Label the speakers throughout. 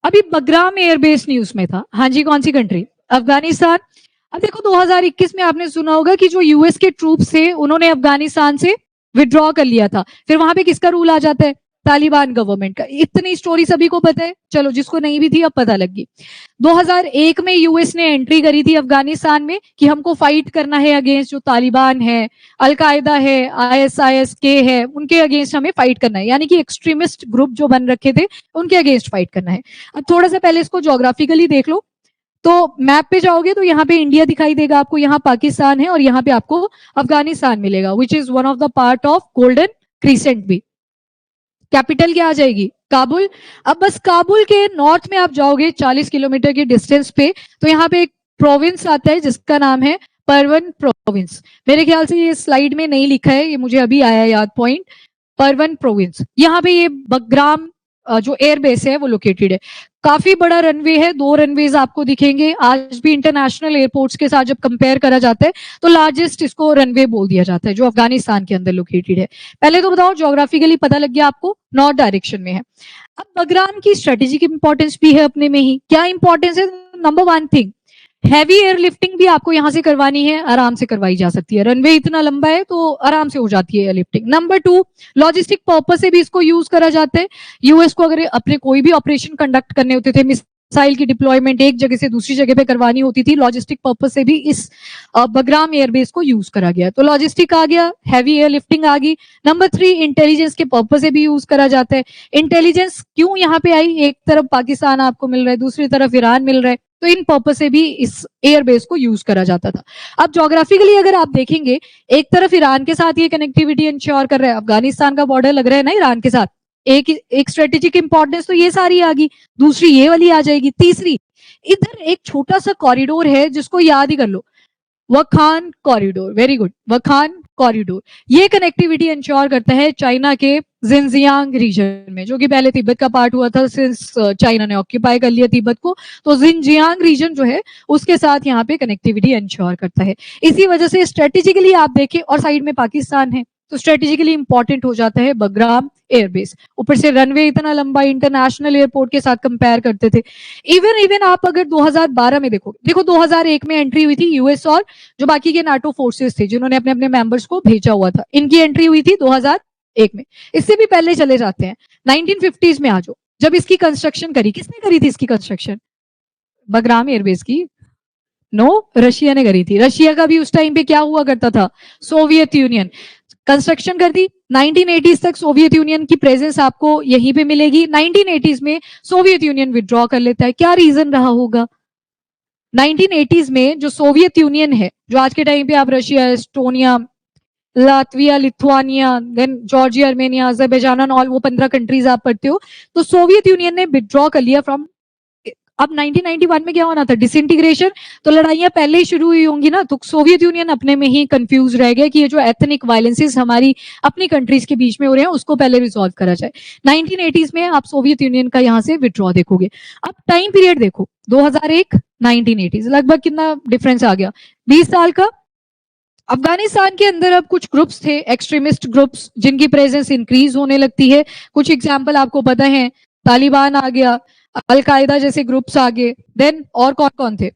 Speaker 1: अभी Bagram airbase news में था। हाँ जी, कौन सी कंट्री? अफगानिस्तान। अब देखो 2021 में आपने सुना होगा कि जो यूएस के ट्रूप्स थे उन्होंने अफगानिस्तान से विड्रॉ कर लिया था। फिर वहां पे किसका रूल आ जाता है? तालिबान गवर्नमेंट का। इतनी स्टोरी सभी को पता है, चलो जिसको नहीं भी थी अब पता लग गई। 2001 में यूएस ने एंट्री करी थी अफगानिस्तान में कि हमको फाइट करना है अगेंस्ट जो तालिबान है, अलकायदा है, ISIS-K है, उनके अगेंस्ट हमें फाइट करना है। यानी कि एक्सट्रीमिस्ट ग्रुप जो बन रखे थे उनके अगेंस्ट फाइट करना है। अब थोड़ा सा पहले इसको ज्योग्राफिकली देख लो। तो मैप पे जाओगे तो यहाँ पे इंडिया दिखाई देगा आपको, यहाँ पाकिस्तान है और यहाँ पे आपको अफगानिस्तान मिलेगा, which is one of the part of golden crescent भी। कैपिटल क्या आ जाएगी? काबुल। अब बस काबुल के नॉर्थ में आप जाओगे 40 किलोमीटर के डिस्टेंस पे, तो यहाँ पे एक प्रोविंस आता है जिसका नाम है परवन प्रोविंस। मेरे ख्याल से ये स्लाइड में नहीं लिखा है, ये मुझे अभी आया याद पॉइंट। परवन प्रोविंस, यहाँ पे ये बगराम जो एयरबेस है वो लोकेटेड है। काफी बड़ा रनवे है, 2 रनवेज आपको दिखेंगे। आज भी इंटरनेशनल एयरपोर्ट्स के साथ जब कंपेयर करा जाता है तो लार्जेस्ट इसको रनवे बोल दिया जाता है, जो अफगानिस्तान के अंदर लोकेटेड है। पहले तो बताओ, ज्योग्राफिकली पता लग गया आपको, नॉर्थ डायरेक्शन में है। अब बगराम की स्ट्रेटेजिक इंपॉर्टेंस भी है अपने में ही। क्या इंपॉर्टेंस है? नंबर 1 थिंग, हैवी एयरलिफ्टिंग भी आपको यहां से करवानी है, आराम से करवाई जा सकती है। रनवे इतना लंबा है तो आराम से हो जाती है एयरलिफ्टिंग। नंबर 2, लॉजिस्टिक पर्पस से भी इसको यूज करा जाता है। यूएस को अगर अपने कोई भी ऑपरेशन कंडक्ट करने होते थे, मिसाइल की डिप्लॉयमेंट एक जगह से दूसरी जगह पे करवानी होती थी, लॉजिस्टिक पर्पस से भी इस बगराम एयरबेस को यूज करा गया। तो लॉजिस्टिक आ गया, हैवी एयरलिफ्टिंग आ गई। नंबर 3, इंटेलिजेंस के पर्पस से भी यूज करा जाता है। इंटेलिजेंस क्यों यहाँ पे आई? एक तरफ पाकिस्तान आपको मिल रहा है, दूसरी तरफ ईरान मिल रहा है, तो इन पर्पस से भी इस एयरबेस को यूज करा जाता था। अब ज्योग्राफिकली अगर आप देखेंगे, एक तरफ ईरान के साथ ये कनेक्टिविटी इंश्योर कर रहा है, अफगानिस्तान का बॉर्डर लग रहा है ना ईरान के साथ, एक स्ट्रेटेजिक इंपॉर्टेंस तो ये सारी आ गई। दूसरी ये वाली आ जाएगी। तीसरी, इधर एक छोटा सा कॉरिडोर है जिसको याद ही कर लो, वखान कॉरिडोर। Very good, वखान corridor. ये कनेक्टिविटी इंश्योर करता है चाइना के जिनजियांग रीजन में, जो कि पहले तिब्बत का पार्ट हुआ था, सिंस चाइना ने ऑक्यूपाई कर लिया तिब्बत को, तो जिनजियांग रीजन जो है उसके साथ यहाँ पे कनेक्टिविटी इंश्योर करता है। इसी वजह से स्ट्रेटेजिकली आप देखें, और साइड में पाकिस्तान है, तो स्ट्रेटेजिकली इंपॉर्टेंट हो जाता है बगराम एयरबेस। ऊपर से रनवे इतना लंबा, इंटरनेशनल एयरपोर्ट के साथ कंपेयर करते थे। इवन आप अगर 2012 में देखो 2001 में एंट्री हुई थी यूएस और जो बाकी के नाटो फोर्सेस थे जिन्होंने अपने अपने मेंबर्स को भेजा हुआ था, इनकी एंट्री हुई थी 2001 में। इससे भी पहले चले जाते हैं 1950s में आ जाओ, जब इसकी कंस्ट्रक्शन करी, किसने करी थी इसकी कंस्ट्रक्शन? बगराम एयरबेस की? नो, रशिया ने करी थी। रशिया का भी उस टाइम पे क्या हुआ करता था? Soviet union. कंस्ट्रक्शन कर दी। 1980s तक सोवियत यूनियन की प्रेजेंस आपको यहीं पे मिलेगी। 1980s में सोवियत यूनियन विड्रॉ कर लेता है। क्या रीजन रहा होगा? 1980s में जो सोवियत यूनियन है, जो आज के टाइम पे आप Russia, Estonia, Latvia, Lithuania, then Georgia, Armenia, Azerbaijan all, वो 15 कंट्रीज आप पढ़ते हो, तो सोवियत यूनियन ने विड्रॉ कर लिया फ्रॉम। अब 1991 में क्या होना था? डिसइंटीग्रेशन। तो लड़ाइयां पहले ही शुरू हुई होंगी ना, तो सोवियत यूनियन अपने में ही कंफ्यूज रह गया कि ये जो एथनिक वायलेंसेस हमारी अपनी कंट्रीज के बीच में हो रहे हैं उसको पहले रिजॉल्व करा जाए। 1980s में आप सोवियत यूनियन का यहाँ से विड्रॉ देखोगे। अब टाइम पीरियड देखो, 2001 1980s, लगभग कितना डिफरेंस आ गया? 20 साल का। अफगानिस्तान के अंदर अब कुछ ग्रुप्स थे, एक्सट्रीमिस्ट ग्रुप्स, जिनकी प्रेजेंस इंक्रीज होने लगती है। कुछ एग्जाम्पल आपको पता है, तालिबान आ गया, अलकायदा जैसे ग्रुप्स आ गए, देन और कौन कौन थे?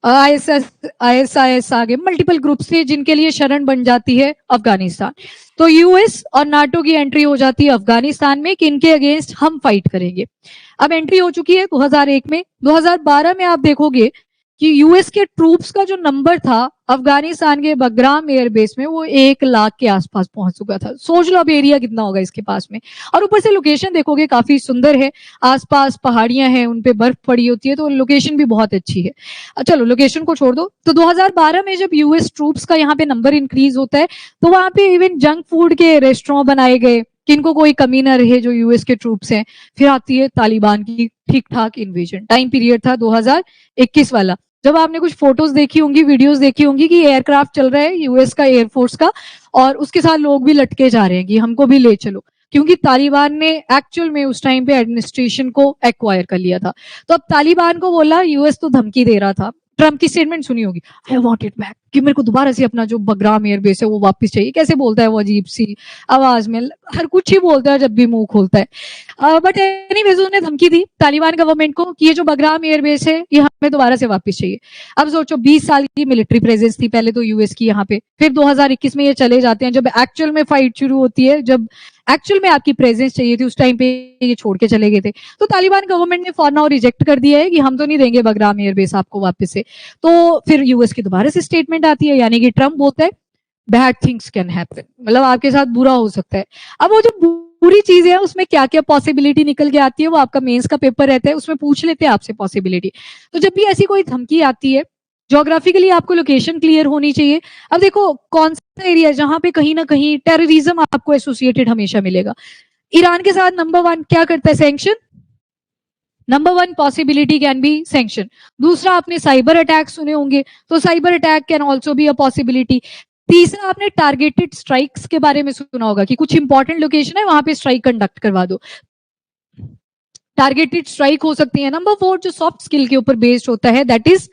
Speaker 1: ISIS आ गए। मल्टीपल ग्रुप्स थे जिनके लिए शरण बन जाती है अफगानिस्तान। तो यूएस और नाटो की एंट्री हो जाती है अफगानिस्तान में कि इनके अगेंस्ट हम फाइट करेंगे। अब एंट्री हो चुकी है 2001 में। 2012 में आप देखोगे कि यूएस के ट्रूप्स का जो नंबर था अफगानिस्तान के बगराम एयरबेस में, वो 1 लाख के आसपास पहुंच चुका था। सोच लो अब एरिया कितना होगा इसके पास में। और ऊपर से लोकेशन देखोगे काफी सुंदर है, आसपास पहाड़ियां हैं, उनपे बर्फ पड़ी होती है, तो लोकेशन भी बहुत अच्छी है। चलो लोकेशन को छोड़ दो। तो 2012 में जब यूएस ट्रूप्स का यहाँ पे नंबर इंक्रीज होता है, तो वहां पे इवन जंक फूड के रेस्टोरेंट बनाए गए कि इनको कोई कमी ना रहे जो यूएस के ट्रूप्स हैं। फिर आती है तालिबान की ठीक ठाक इन्वेजन। टाइम पीरियड था 2021 वाला, जब आपने कुछ फोटोज देखी होंगी, वीडियोस देखी होंगी कि एयरक्राफ्ट चल रहा है यूएस का, एयरफोर्स का, और उसके साथ लोग भी लटके जा रहे हैं कि हमको भी ले चलो, क्योंकि तालिबान ने एक्चुअल में उस टाइम पे एडमिनिस्ट्रेशन को एक्वायर कर लिया था। तो अब तालिबान को बोला, यूएस तो धमकी दे रहा था। ट्रम्प की स्टेटमेंट सुनी होगी, आई वांट इट बैक, कि मेरे को दोबारा से अपना जो बगराम एयरबेस है वो वापस चाहिए। कैसे बोलता है वो अजीब सी आवाज में, हर कुछ ही बोलता है जब भी मुंह खोलता है। बट एनीवेज उन्होंने धमकी दी तालिबान गवर्नमेंट को कि ये जो बगराम एयरबेस है ये हमें दोबारा से वापस चाहिए। अब सोचो 20 साल की मिलिट्री प्रेजेंस थी पहले तो यूएस की यहाँ पे, फिर 2021 में ये चले जाते हैं, जब एक्चुअल में फाइट शुरू होती है, जब एक्चुअल में आपकी प्रेजेंस चाहिए थी, उस टाइम पे ये छोड़ के चले गए थे। तो तालिबान गवर्नमेंट ने फॉर नाउ रिजेक्ट कर दिया है कि हम तो नहीं देंगे बगराम एयरबेस आपको वापस से। तो फिर यूएस की दोबारा से स्टेटमेंट आती है, यानी कि ट्रम्प बोलता है बैड थिंग्स कैन हैपन, मतलब आपके साथ बुरा हो सकता है। अब वो जो बुरी चीजें हैं उसमें क्या क्या पॉसिबिलिटी निकल के आती है, वो आपका मेंस का पेपर रहता है, उसमें पूछ लेते हैं आपसे पॉसिबिलिटी। तो जब भी ऐसी कोई धमकी आती है, ज्योग्राफिकली आपको लोकेशन क्लियर होनी चाहिए। अब देखो कौन सा एरिया है जहां पे कहीं ना कहीं टेररिज्म आपको एसोसिएटेड हमेशा मिलेगा। ईरान के साथ नंबर 1 क्या करता है, sanction. Number 1 possibility can be sanction. दूसरा आपने साइबर अटैक सुने होंगे, तो cyber attack can also be a possibility. तीसरा आपने टारगेटेड स्ट्राइक्स के बारे में सुना होगा कि कुछ इंपॉर्टेंट लोकेशन है वहां पे स्ट्राइक कंडक्ट करवा दो, टारगेटेड स्ट्राइक हो सकती है। नंबर 4 जो सॉफ्ट स्किल के ऊपर बेस्ड होता है, that is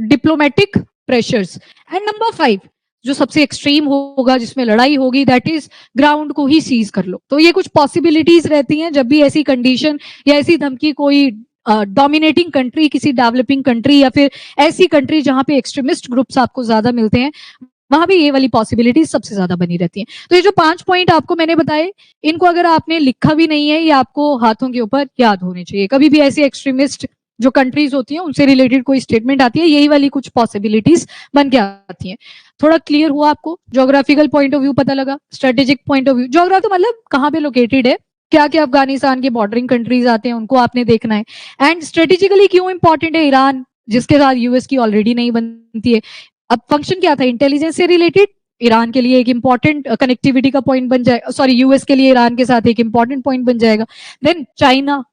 Speaker 1: diplomatic pressures. And number 5 जो सबसे एक्सट्रीम होगा जिसमें लड़ाई होगी, दैट इज ग्राउंड को ही सीज कर लो। तो ये कुछ पॉसिबिलिटीज रहती हैं जब भी ऐसी कंडीशन या ऐसी धमकी कोई डोमिनेटिंग कंट्री, किसी डेवलपिंग कंट्री या फिर ऐसी कंट्री जहां पे एक्सट्रीमिस्ट ग्रुप्स आपको ज्यादा मिलते हैं, वहां भी ये वाली पॉसिबिलिटी सबसे ज्यादा बनी रहती है। तो ये जो 5 पॉइंट आपको मैंने बताए, इनको अगर आपने लिखा भी नहीं है, ये आपको हाथों के ऊपर याद होने चाहिए। कभी भी ऐसी एक्सट्रीमिस्ट जो कंट्रीज होती हैं उनसे रिलेटेड कोई स्टेटमेंट आती है, यही वाली कुछ पॉसिबिलिटीज बन के आती हैं। थोड़ा क्लियर हुआ आपको, ज्योग्राफिकल पॉइंट ऑफ व्यू पता लगा, strategic point of view. Geography मतलब कहाँ पे लोकेटेड है, क्या क्या अफगानिस्तान के बॉर्डरिंग कंट्रीज आते हैं उनको आपने देखना है। एंड स्ट्रेटेजिकली क्यों इंपॉर्टेंट है ईरान, जिसके साथ यूएस की ऑलरेडी नहीं बनती है। अब फंक्शन क्या था, इंटेलिजेंस से रिलेटेड ईरान के लिए एक इंपॉर्टेंट कनेक्टिविटी का पॉइंट बन जाएगा, सॉरी यूएस के लिए ईरान के साथ एक इंपॉर्टेंट पॉइंट बन जाएगा। देन चाइना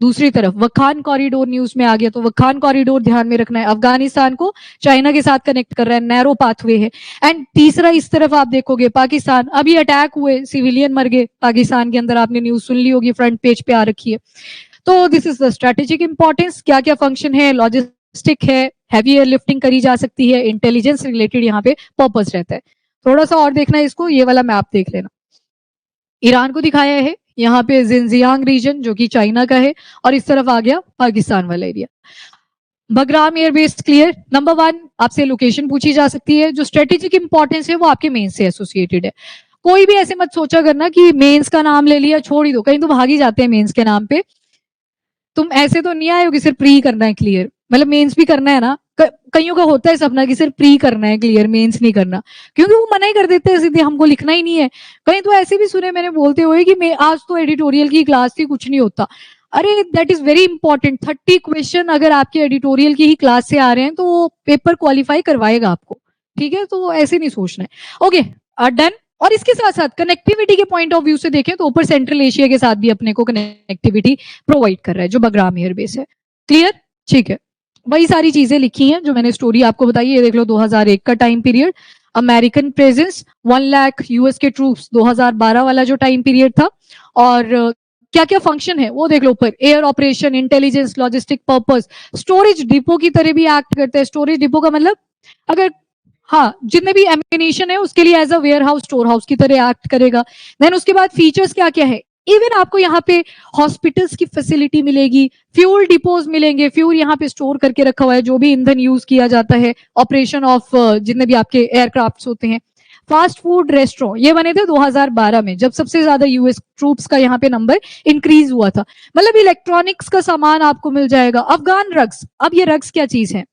Speaker 1: दूसरी तरफ, वखान कॉरिडोर न्यूज में आ गया, तो वखान कॉरिडोर ध्यान में रखना है, अफगानिस्तान को चाइना के साथ कनेक्ट कर रहा है, नैरो पाथवे है। एंड तीसरा इस तरफ आप देखोगे पाकिस्तान, अभी अटैक हुए, सिविलियन मर गए पाकिस्तान के अंदर, आपने न्यूज सुन ली होगी, फ्रंट पेज पे आ रखी है। तो this is the strategic importance, क्या क्या फंक्शन है, लॉजिस्टिक है, हैवी एयर लिफ्टिंग करी जा सकती है, इंटेलिजेंस रिलेटेड यहाँ पे पर्पस रहता है। थोड़ा सा और देखना है इसको, ये वाला मैप देख लेना, ईरान को दिखाया है यहाँ पे जिनजियांग रीजन जो कि चाइना का है, और इस तरफ आ गया पाकिस्तान वाला area. Bagram airbase clear. Number 1 आपसे लोकेशन पूछी जा सकती है, जो स्ट्रेटेजिक इंपॉर्टेंस है वो आपके मेंस से एसोसिएटेड है। कोई भी ऐसे मत सोचा करना कि मेंस का नाम ले लिया छोड़ ही दो, कहीं तो भाग ही जाते हैं मेंस के नाम पे। तुम ऐसे तो नहीं आए हो कि सिर्फ प्री करना है क्लियर, मतलब मेंस भी करना है ना। कईयों का होता है सपना कि सिर्फ प्री करना है क्लियर, मेंस नहीं करना, क्योंकि वो मना ही कर देते हैं सीधे, हमको लिखना ही नहीं है। कहीं तो ऐसे भी सुने मैंने बोलते हुए कि मैं आज तो एडिटोरियल की क्लास थी, कुछ नहीं होता। अरे that is very important, 30 question अगर आपके एडिटोरियल की ही क्लास से आ रहे हैं तो वो पेपर क्वालिफाई करवाएगा आपको, ठीक है। तो ऐसे नहीं सोचना है। Okay done. और इसके साथ साथ कनेक्टिविटी के पॉइंट ऑफ व्यू से देखें तो ऊपर सेंट्रल एशिया के साथ भी अपने को कनेक्टिविटी प्रोवाइड कर रहा है जो बगराम एयरबेस है। क्लियर, ठीक है। वही सारी चीजें लिखी हैं जो मैंने स्टोरी आपको बताई, ये देख लो 2001 का time period, American presence 1 lakh, US के ट्रूप्स 2012 वाला जो टाइम पीरियड था, और क्या क्या फंक्शन है वो देख लो ऊपर, air operation, intelligence, logistic purpose, storage depot की तरह भी एक्ट करता है। स्टोरेज डिपो का मतलब अगर हाँ जितने भी एम्यूनिशन है उसके लिए as a ware house, store house की तरह एक्ट करेगा। देन उसके बाद फीचर्स क्या क्या है, इवन आपको यहाँ पे हॉस्पिटल्स की फैसिलिटी मिलेगी, फ्यूल डिपोज मिलेंगे, फ्यूल यहाँ पे स्टोर करके रखा हुआ है, जो भी ईंधन यूज किया जाता है ऑपरेशन ऑफ जितने भी आपके एयरक्राफ्ट होते हैं। फास्ट फूड रेस्टोरेंट ये बने थे 2012 में, जब सबसे ज्यादा यूएस ट्रूप्स का यहाँ पे नंबर इंक्रीज हुआ था। मतलब इलेक्ट्रॉनिक्स का सामान आपको मिल जाएगा। अफगान रग्स, अब ये रग्स क्या चीज है,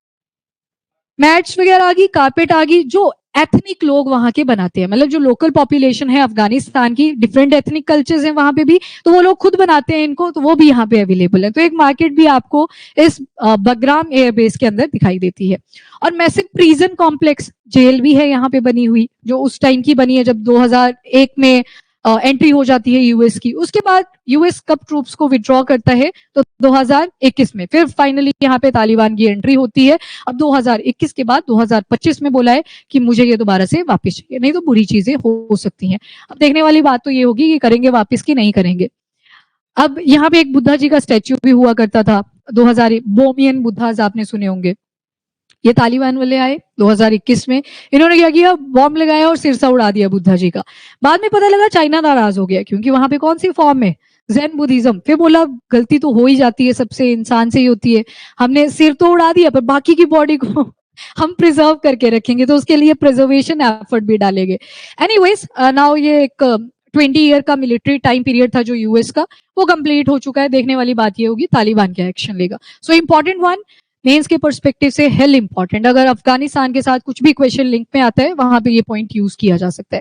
Speaker 1: मैट्स वगैरह आ गई, कारपेट आ गई, जो एथनिक लोग वहां के बनाते हैं, मतलब जो लोकल पॉपुलेशन है अफगानिस्तान की, डिफरेंट एथनिक कल्चर्स हैं वहां पे भी, तो वो लोग खुद बनाते हैं इनको, तो वो भी यहाँ पे अवेलेबल है। तो एक मार्केट भी आपको इस बगराम एयरबेस के अंदर दिखाई देती है। और मैसिव प्रिजन कॉम्प्लेक्स, जेल भी है यहाँ पे बनी हुई, जो उस टाइम की बनी है जब 2001 में एंट्री हो जाती है यूएस की। उसके बाद यूएस कब ट्रूप्स को विड्रॉ करता है, तो 2021 में फिर फाइनली यहाँ पे तालिबान की एंट्री होती है। अब 2021 के बाद 2025 में बोला है कि मुझे ये दोबारा से वापस चाहिए, नहीं तो बुरी चीजें हो सकती हैं। अब देखने वाली बात तो ये होगी कि करेंगे वापस कि नहीं करेंगे। अब यहाँ पे एक बुद्धा जी का स्टैच्यू भी हुआ करता था 2000, बोमियन बुद्धाज आपने सुने होंगे, ये तालिबान वाले आए 2021 में, इन्होंने क्या किया, बॉम्ब लगाया और सिरसा उड़ा दिया बुद्धा जी का। बाद में पता लगा चाइना नाराज हो गया, क्योंकि वहां पे कौन सी फॉर्म है, जैन बुद्धिज्म। फिर बोला गलती तो हो ही जाती है, सबसे इंसान से ही होती है, हमने सिर तो उड़ा दिया पर बाकी की बॉडी को हम प्रिजर्व करके रखेंगे, तो उसके लिए प्रिजर्वेशन एफर्ट भी डालेंगे। एनीवेज नाउ ये एक 20 ईयर का मिलिट्री टाइम पीरियड था जो यूएस का, वो कंप्लीट हो चुका है। देखने वाली बात ये होगी तालिबान क्या एक्शन लेगा। सो इंपॉर्टेंट वन, मेंस के पर्सपेक्टिव से हेल इंपॉर्टेंट, अगर अफगानिस्तान के साथ कुछ भी क्वेश्चन लिंक में आता है वहां पे ये पॉइंट यूज किया जा सकता है।